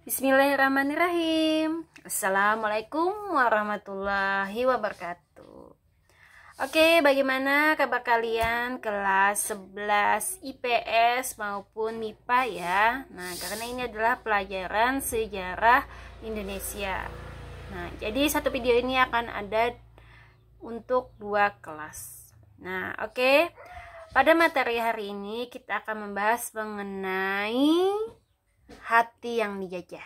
Bismillahirrahmanirrahim. Assalamualaikum warahmatullahi wabarakatuh. Oke, bagaimana kabar kalian kelas 11 IPS maupun MIPA ya? Nah, karena ini adalah pelajaran sejarah Indonesia. Nah, jadi satu video ini akan ada untuk 2 kelas. Nah, oke. Pada materi hari ini kita akan membahas mengenai hati yang dijajah.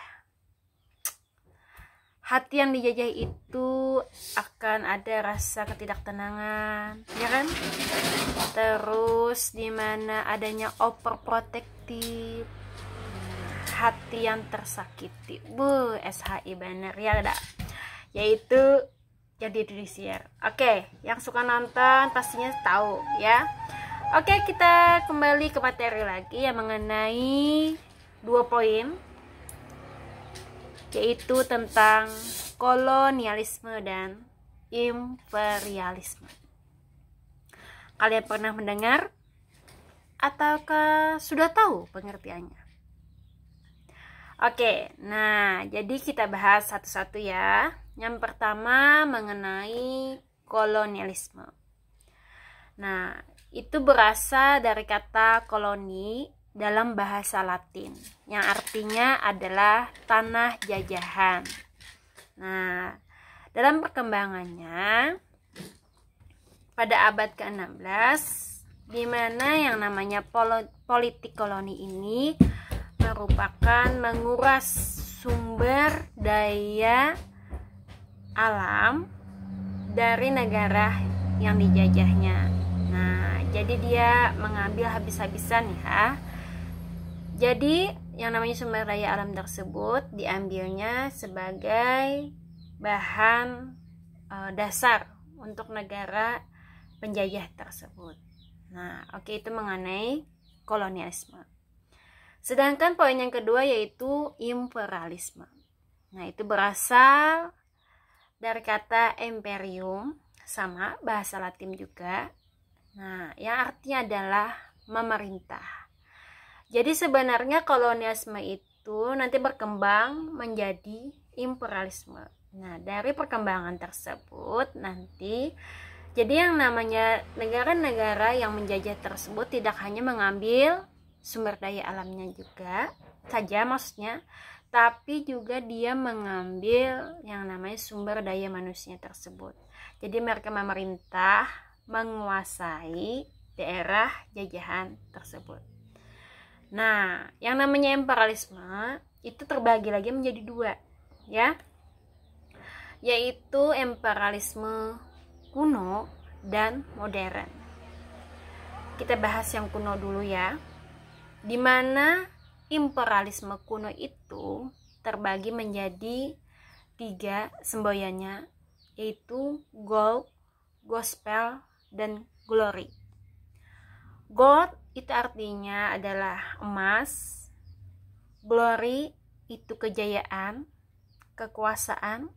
Hati yang dijajah itu akan ada rasa ketidaktenangan, ya kan? Terus dimana adanya overprotective, hati yang tersakiti. SHI bener ya, ada. Yaitu jadi judicial. Oke, yang suka nonton pastinya tahu ya. Oke, kita kembali ke materi lagi yang mengenai 2 poin, yaitu tentang kolonialisme dan imperialisme. Kalian pernah mendengar ataukah sudah tahu pengertiannya? Oke, nah jadi kita bahas satu-satu ya. Yang pertama mengenai kolonialisme. Nah, itu berasal dari kata koloni dalam bahasa Latin yang artinya adalah tanah jajahan. Nah, dalam perkembangannya pada abad ke-16 di mana yang namanya politik koloni ini merupakan menguras sumber daya alam dari negara yang dijajahnya. Nah, jadi dia mengambil habis-habisan ya. Jadi yang namanya sumber daya alam tersebut diambilnya sebagai bahan dasar untuk negara penjajah tersebut. Nah, oke, itu mengenai kolonialisme. Sedangkan poin yang kedua yaitu imperialisme. Nah, itu berasal dari kata imperium, sama bahasa Latin juga. Nah, yang artinya adalah memerintah. Jadi sebenarnya kolonialisme itu nanti berkembang menjadi imperialisme. Nah, dari perkembangan tersebut nanti jadi yang namanya negara-negara yang menjajah tersebut tidak hanya mengambil sumber daya alamnya juga saja maksudnya, tapi juga dia mengambil yang namanya sumber daya manusia tersebut. Jadi mereka memerintah, menguasai daerah jajahan tersebut. Nah, yang namanya imperialisme itu terbagi lagi menjadi 2 ya, yaitu imperialisme kuno dan modern. Kita bahas yang kuno dulu ya, dimana imperialisme kuno itu terbagi menjadi 3 semboyannya, yaitu gold, gospel, dan glory. Gold itu artinya adalah emas, glory itu kejayaan, kekuasaan,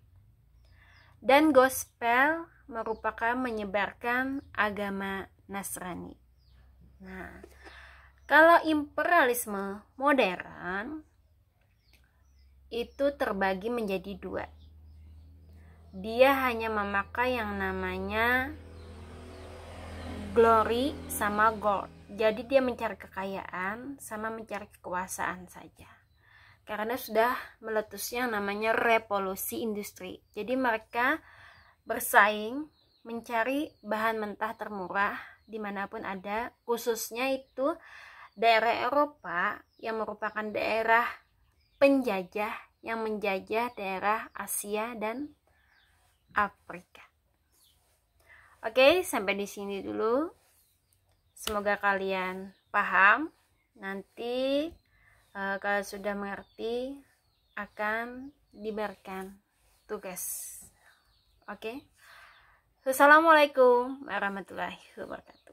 dan gospel merupakan menyebarkan agama Nasrani. Nah, kalau imperialisme modern itu terbagi menjadi 2. Dia hanya memakai yang namanya glory sama gold. Jadi dia mencari kekayaan sama mencari kekuasaan saja. Karena sudah meletusnya yang namanya revolusi industri. Jadi mereka bersaing mencari bahan mentah termurah dimanapun ada, khususnya itu daerah Eropa yang merupakan daerah penjajah yang menjajah daerah Asia dan Afrika. Oke, sampai di sini dulu. Semoga kalian paham. Nanti kalau sudah mengerti akan diberikan tugas. Oke. Assalamualaikum warahmatullahi wabarakatuh.